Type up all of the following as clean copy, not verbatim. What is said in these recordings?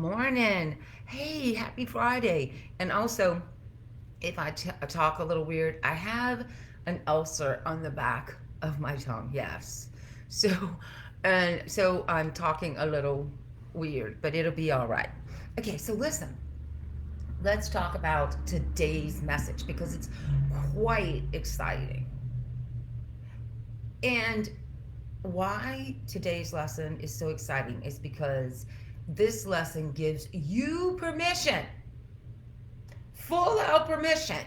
Morning. Hey, happy Friday. And also, if I talk a little weird, I have an ulcer on the back of my tongue. Yes. So, and so I'm talking a little weird, but it'll be all right. Okay, so listen, let's talk about today's message because it's quite exciting. And why today's lesson is so exciting is because this lesson gives you permission, full out permission,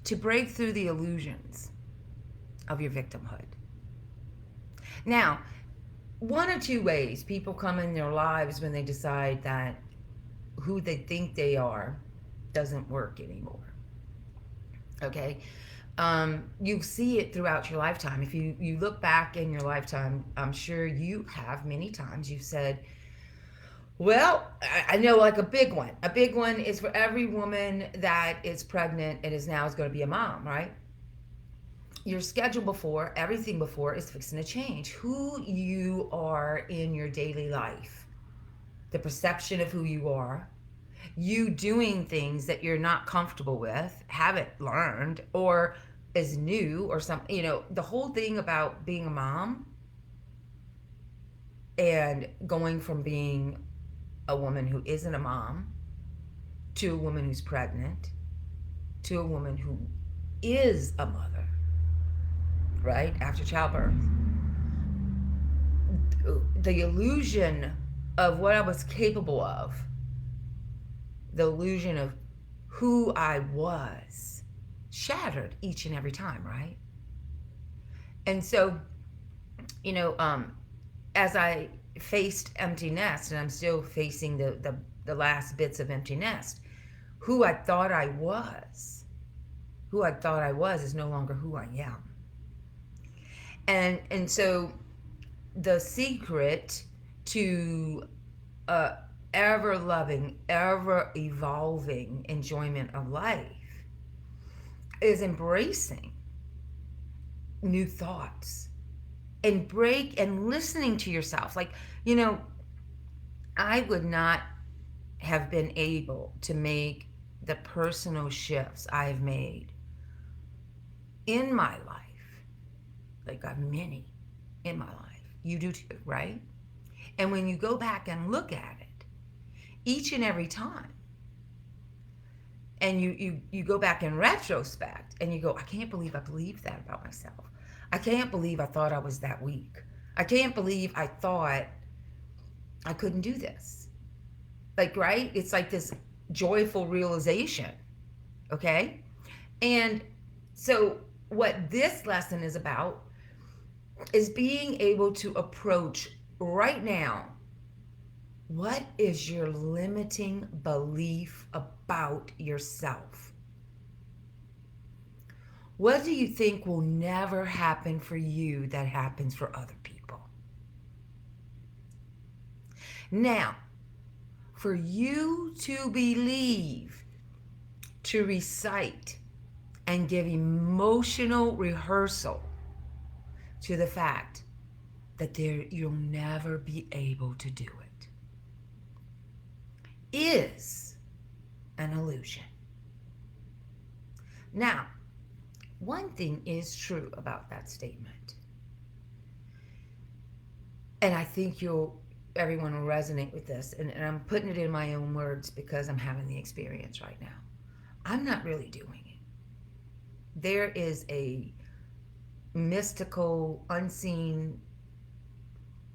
to break through the illusions of your victimhood. Now, one or two ways people come in their lives when they decide that who they think they are doesn't work anymore. Okay? You see it throughout your lifetime. If you look back in your lifetime, I'm sure you have many times you've said, well, I know like a big one. A big one is for every woman that is pregnant and is now is going to be a mom, right? Your schedule before, everything before is fixing to change. Who you are in your daily life, the perception of who you are, you doing things that you're not comfortable with, haven't learned, or is new, or something, the whole thing about being a mom and going from being a woman who isn't a mom to a woman who's pregnant to a woman who is a mother, right? After childbirth. The illusion of what I was capable of, the illusion of who I was, shattered each and every time, right? And so, you know, um, as I faced empty nest, and I'm still facing the last bits of empty nest, who I thought I was, who I thought I was is no longer who I am. And so the secret to uh, ever loving, ever evolving enjoyment of life is embracing new thoughts and break and listening to yourself. Like, you know, I would not have been able to make the personal shifts I've made in my life. Like, I've many in my life. You do too, right? And when you go back and look at it, each and every time, and you go back in retrospect and you go, I can't believe I believed that about myself. I can't believe I thought I was that weak. I can't believe I thought I couldn't do this. Like, right? It's like this joyful realization. Okay? And so what this lesson is about is being able to approach right now, what is your limiting belief about yourself? What do you think will never happen for you that happens for other people? Now, for you to believe, to recite, and give emotional rehearsal to the fact that you'll never be able to do it is an illusion. Now, one thing is true about that statement, and I think everyone will resonate with this, and I'm putting it in my own words because I'm having the experience right now. I'm not really doing it. There is a mystical, unseen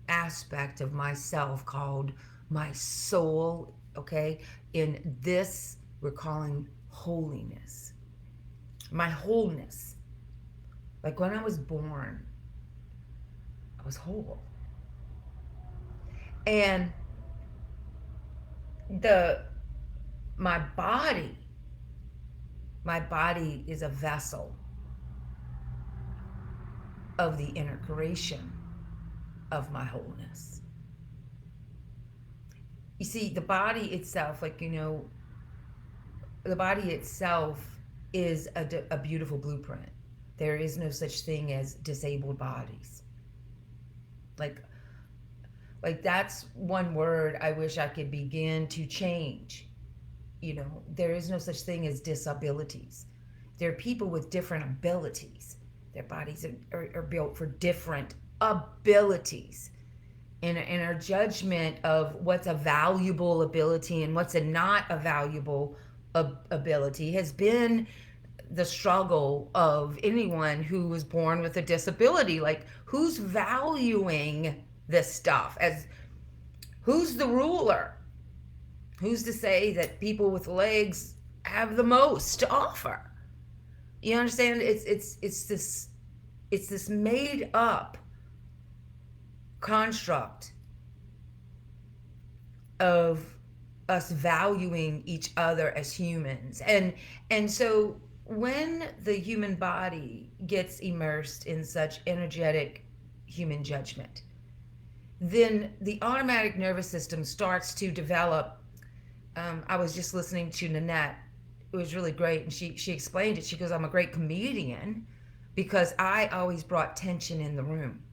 aspect of myself called my soul, okay? In this, we're calling holiness. My wholeness. Like when I was born, I was whole. And the my body, my body is a vessel of the integration of my wholeness. You see, the body itself, the body itself is a beautiful blueprint. There is no such thing as disabled bodies. Like Like, that's one word I wish I could begin to change. There is no such thing as disabilities. There are people with different abilities. Their bodies are built for different abilities. And our judgment of what's a valuable ability and what's a not a valuable ability has been the struggle of anyone who was born with a disability. Like, who's valuing this stuff? As who's the ruler? Who's to say that people with legs have the most to offer? You understand? It's this made up construct of us valuing each other as humans. And so when the human body gets immersed in such energetic human judgment, then the automatic nervous system starts to develop. I was just listening to Nannette. It was really great, and she explained it. She goes, I'm a great comedian because I always brought tension in the room.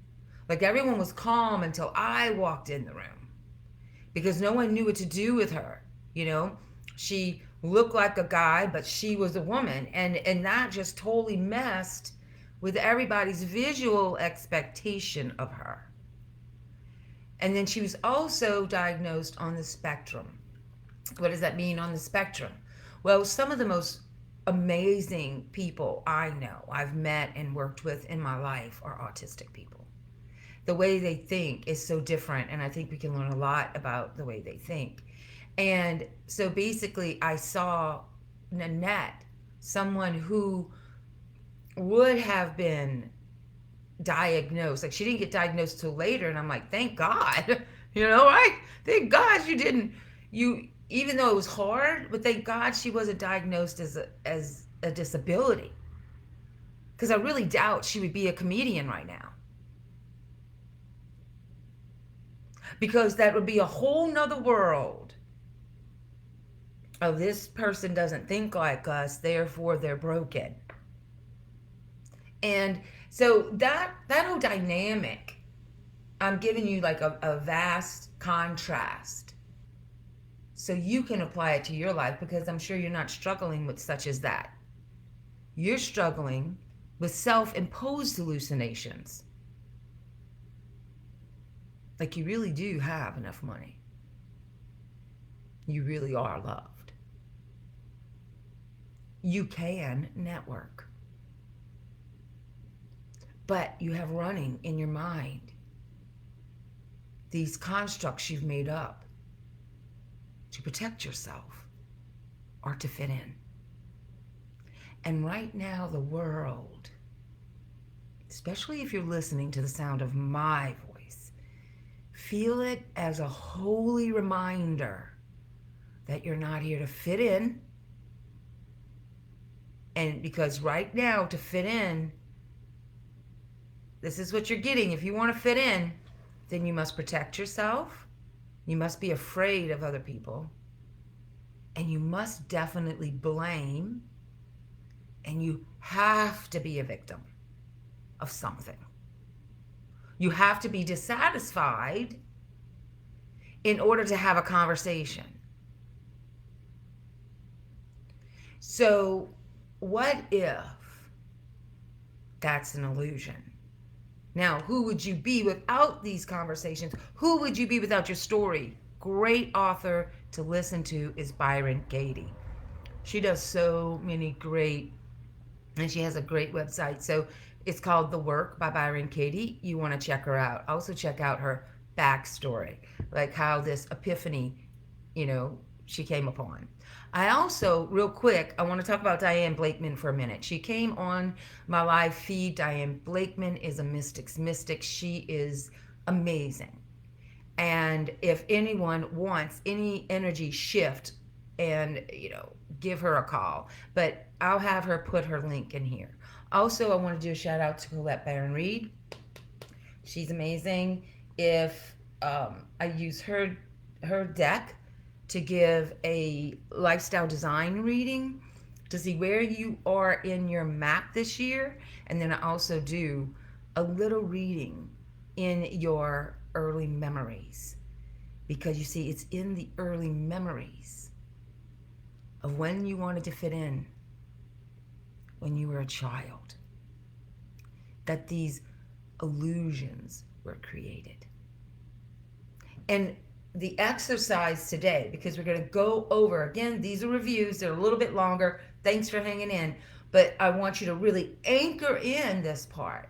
Like, everyone was calm until I walked in the room, because no one knew what to do with her. She looked like a guy, but she was a woman, and that just totally messed with everybody's visual expectation of her. And then she was also diagnosed on the spectrum. What does that mean, on the spectrum? Well, some of the most amazing people I know, I've met and worked with in my life, are autistic people. The way they think is so different, and I think we can learn a lot about the way they think. And so basically, I saw Nannette, someone who would have been diagnosed. Like, she didn't get diagnosed till later, and I'm like, thank God, right? Thank God you didn't. Even though it was hard, but thank God she wasn't diagnosed as a disability, because I really doubt she would be a comedian right now. Because that would be a whole nother world of, this person doesn't think like us, therefore they're broken. And so that whole dynamic, I'm giving you like a vast contrast so you can apply it to your life, because I'm sure you're not struggling with such as that. You're struggling with self-imposed hallucinations. Like, you really do have enough money. You really are loved. You can network. But you have running in your mind these constructs you've made up to protect yourself or to fit in. And right now, the world, especially if you're listening to the sound of my voice, feel it as a holy reminder that you're not here to fit in. And because right now, to fit in, this is what you're getting. If you want to fit in, then you must protect yourself. You must be afraid of other people. And you must definitely blame. And you have to be a victim of something. You have to be dissatisfied in order to have a conversation. So, what if that's an illusion? Now, who would you be without these conversations? Who would you be without your story? Great author to listen to is Byron Katie. She does so many great, and she has a great website. So it's called The Work by Byron Katie. You want to check her out. Also check out her backstory, like how this epiphany, she came upon. I also, real quick, I want to talk about Diane Blakeman for a minute. She came on my live feed. Diane Blakeman is a mystic's mystic. She is amazing. And if anyone wants any energy shift, and, give her a call. But I'll have her put her link in here. Also, I want to do a shout out to Colette Barron-Reed. She's amazing. If I use her deck to give a lifestyle design reading to see where you are in your map this year. And then I also do a little reading in your early memories. Because you see, it's in the early memories of when you wanted to fit in when you were a child that these illusions were created. And the exercise today, because we're going to go over, again, these are reviews, they're a little bit longer. Thanks for hanging in. But I want you to really anchor in this part.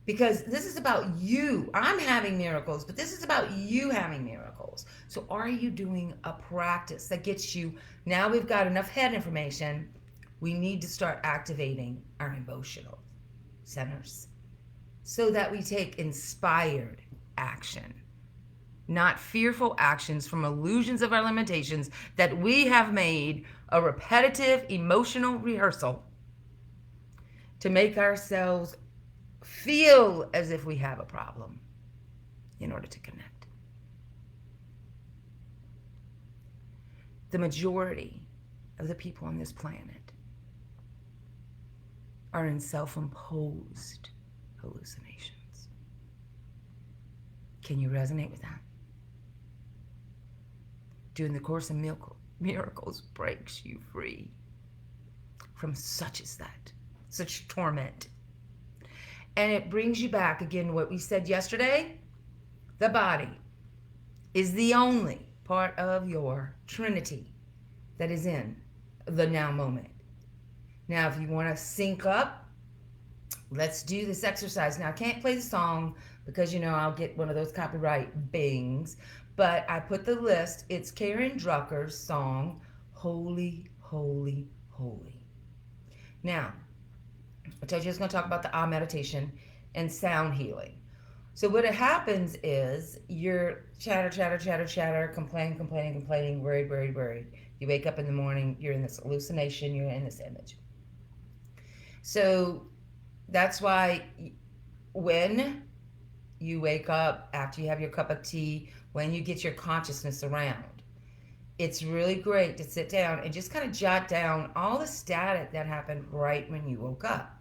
Because this is about you. I'm having miracles, but this is about you having miracles. So are you doing a practice that gets you, now we've got enough head information, we need to start activating our emotional centers so that we take inspired action, not fearful actions from illusions of our limitations that we have made a repetitive emotional rehearsal to make ourselves feel as if we have a problem in order to connect. The majority of the people on this planet are in self-imposed hallucinations. Can you resonate with that? Doing the Course in Miracles breaks you free from such as that, such torment. And it brings you back, again, what we said yesterday, the body is the only part of your trinity that is in the now moment. Now, if you want to sync up, let's do this exercise. Now, I can't play the song because, I'll get one of those copyright bings, but I put the list. It's Karen Drucker's song, Holy, Holy, Holy. Now, I told you I was going to talk about the Ah meditation and sound healing. So what happens is you're chatter, complaining, worried. You wake up in the morning, you're in this hallucination, you're in this image. So that's why when you wake up, after you have your cup of tea, when you get your consciousness around, it's really great to sit down and just kind of jot down all the static that happened right when you woke up.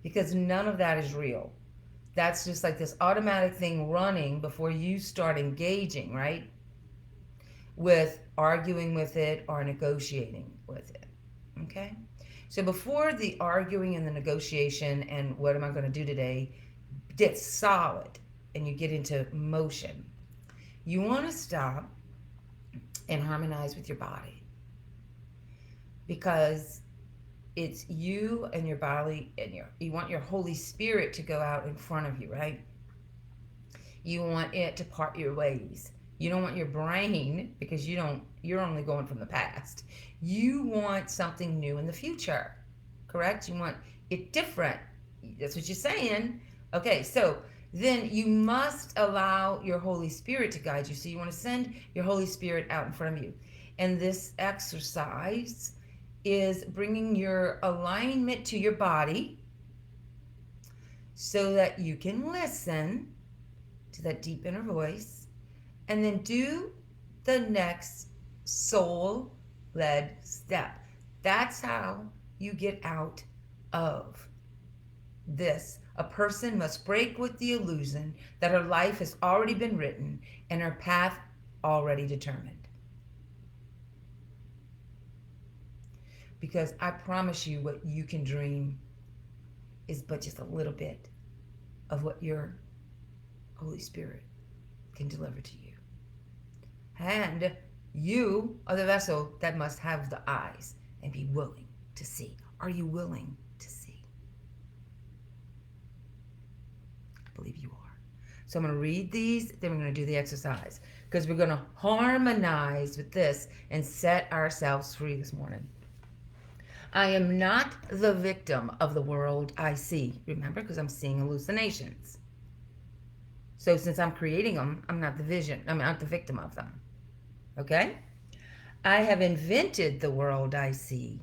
Because none of that is real. That's just like this automatic thing running before you start engaging, right? With arguing with it or negotiating with it. Okay? So before the arguing and the negotiation and what am I going to do today gets solid and you get into motion, you want to stop and harmonize with your body. Because it's you and your body, and you want your Holy Spirit to go out in front of you, right? You want it to part your ways. You don't want your brain, because you're only going from the past. You want something new in the future, correct? You want it different. That's what you're saying. Okay, so then you must allow your Holy Spirit to guide you. So you want to send your Holy Spirit out in front of you. And this exercise is bringing your alignment to your body so that you can listen to that deep inner voice and then do the next soul-led step. That's how you get out of this. A person must break with the illusion that her life has already been written and her path already determined. Because I promise you, what you can dream is but just a little bit of what your Holy Spirit can deliver to you. And you are the vessel that must have the eyes and be willing to see. Are you willing to see? I believe you are. So I'm going to read these, then we're going to do the exercise. Because we're going to harmonize with this and set ourselves free this morning. I am not the victim of the world I see. Remember, because I'm seeing hallucinations. So since I'm creating them, I'm not the victim of them. Okay? I have invented the world I see.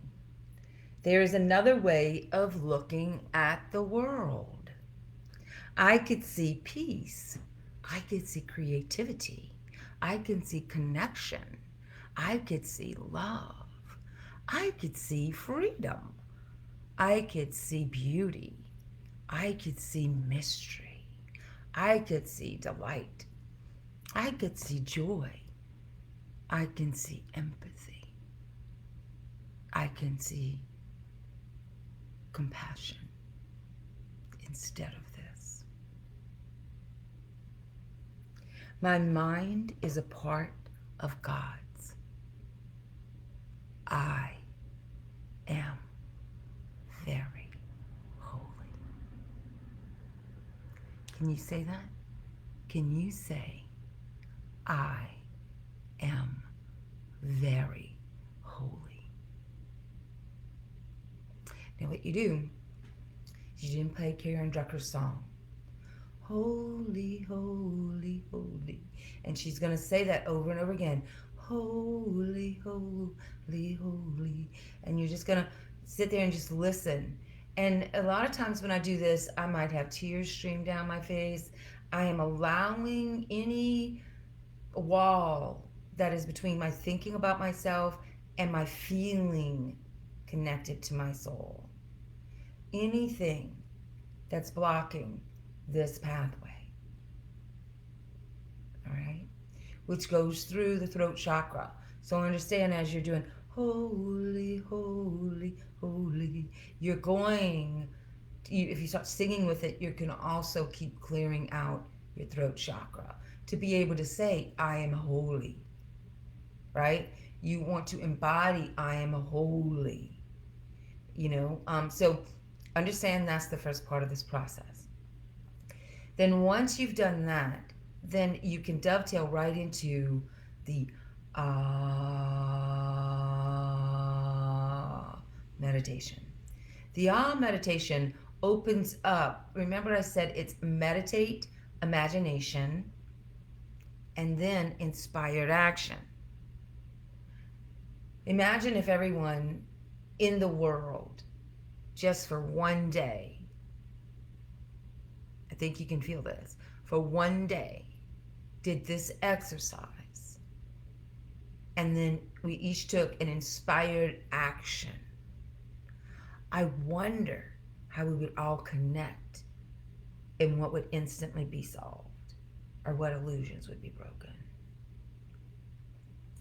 There is another way of looking at the world. I could see peace. I could see creativity. I can see connection. I could see love. I could see freedom. I could see beauty. I could see mystery. I could see delight. I could see joy. I can see empathy. I can see compassion instead of this. My mind is a part of God's. I am very holy. Can you say that? Can you say, I am very holy? Now what you do is you didn't play Karen Drucker's song. Holy, holy, holy. And she's going to say that over and over again. Holy, holy, holy. And you're just going to sit there and just listen. And a lot of times when I do this, I might have tears stream down my face. I am allowing any wall that is between my thinking about myself and my feeling connected to my soul. Anything that's blocking this pathway, all right, which goes through the throat chakra. So understand, as you're doing holy, holy, holy, you're going, if you start singing with it, you're going to also keep clearing out your throat chakra to be able to say, I am holy, right? You want to embody, I am holy, so understand that's the first part of this process. Then once you've done that, then you can dovetail right into the meditation. The meditation opens up, remember I said it's meditate, imagination, and then inspired action. Imagine if everyone in the world, just for one day, I think you can feel this, for one day, did this exercise, and then we each took an inspired action. I wonder how we would all connect and what would instantly be solved, or what illusions would be broken.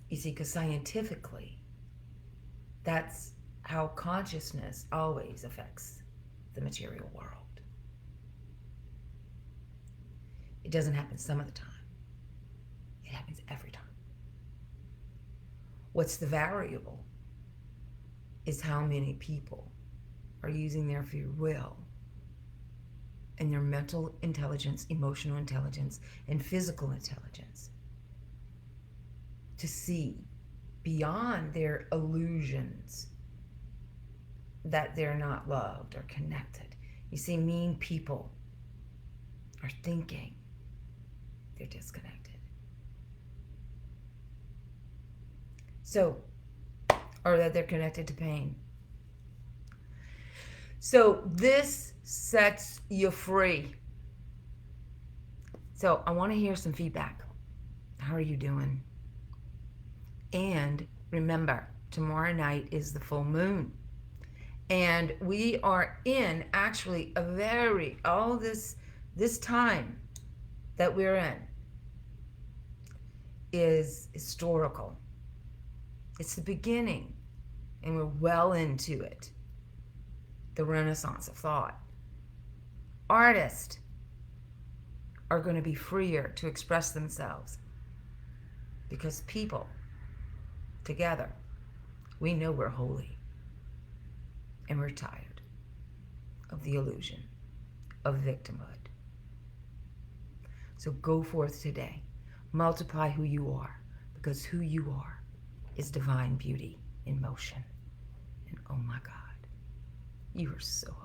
You see, because scientifically, that's how consciousness always affects the material world. It doesn't happen some of the time. It happens every time. What's the variable is how many people are using their free will and their mental intelligence, emotional intelligence, and physical intelligence to see beyond their illusions that they're not loved or connected. You see, mean people are thinking they're disconnected. So, or that they're connected to pain. So this sets you free. So I want to hear some feedback. How are you doing? And remember, tomorrow night is the full moon. And we are in actually this time that we're in is historical. It's the beginning, and we're well into it. The Renaissance of thought. Artists are going to be freer to express themselves because people together, we know we're holy, and we're tired of the illusion of victimhood. So go forth today, multiply who you are, because who you are is divine beauty in motion. And oh my God, you are so